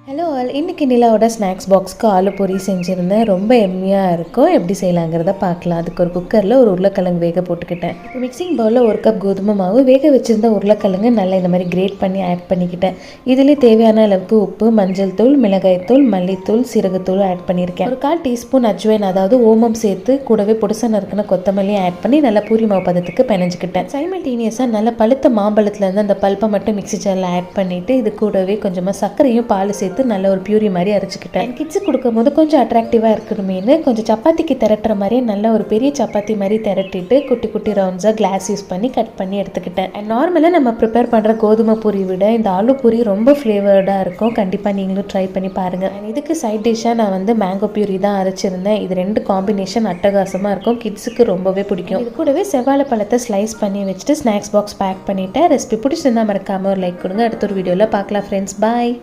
Hello all, இன்றைக்கி நிலாவோட snacks பாக்ஸ்க்கு aloo பொரி செஞ்சுருந்தேன். ரொம்ப எம்மியாக இருக்கும். எப்படி செய்யலாங்கிறத பார்க்கலாம். அதுக்கு ஒரு குக்கரில் ஒரு உருளைக்கிழங்கு வேக போட்டுக்கிட்டேன். மிக்சிங் பவுலில் 1 கப் கோதுமை மாவு, வேக வச்சுருந்த உருளைக்கிழங்கு நல்லா இந்த மாதிரி கிரேட் பண்ணி ஆட் பண்ணிக்கிட்டேன். இதிலே தேவையான அளவுக்கு உப்பு, மஞ்சள் தூள், மிளகாய்த்தூள், மல்லித்தூள், சீரகத்தூள் ஆட் பண்ணியிருக்கேன். ஒரு 1/4 டீஸ்பூன் அஜ்வைன், அதாவது ஓமம் சேர்த்து கூடவே பொடிசா நறுக்கின கொத்தமல்லி ஆட் பண்ணி நல்லா பூரி மாவு பதத்துக்கு பிணைஞ்சிக்கிட்டேன். சைமல்டேனியஸாக நல்லா பழுத்த மாம்பழத்துலேருந்து அந்த பல்ப்பை மட்டும் மிக்சி ஜாரில் ஆட் பண்ணிவிட்டு இது கூடவே கொஞ்சமாக சர்க்கரையும் பால் சேர்த்து நல்ல ஒரு பியூரி மாதிரி அரைச்சிக்கிட்டேன். கிட்ஸு கொடுக்கும் போது கொஞ்சம் அட்ராக்டிவாக இருக்கணுமேனு கொஞ்சம் சப்பாத்திக்கு திரட்டுற மாதிரியே நல்ல ஒரு பெரிய சப்பாத்தி மாதிரி திரட்டிட்டு குட்டி குட்டி ரவுண்ட்ஸாக கிளாஸ் யூஸ் பண்ணி கட் பண்ணி எடுத்துக்கிட்டேன். அண்ட் நார்மலாக நம்ம ப்ரிப்பேர் பண்ணுற கோதுமை பூரி விட இந்த ஆலு பூரி ரொம்ப ஃப்ளேவர்டாக இருக்கும். கண்டிப்பாக நீங்களும் ட்ரை பண்ணி பாருங்கள். அண்ட் இதுக்கு சைட் டிஷ்ஷாக நான் வந்து மேங்கோ பியூரி தான் அரைச்சிருந்தேன். இது 2 காம்பினேஷன் அட்டகாசமாக இருக்கும். கிட்ஸுக்கு ரொம்பவே பிடிக்கும். இது கூடவே செவ்வாழை பழத்தை ஸ்லைஸ் பண்ணி வச்சுட்டு ஸ்நாக்ஸ் பாக்ஸ் பேக் பண்ணிவிட்டேன். ரெசிபி பிடிச்சிருந்தா மறக்காமல் ஒரு லைக் கொடுங்க. அடுத்த ஒரு வீடியோவில் பார்க்கலாம் ஃப்ரெண்ட்ஸ். பாய்.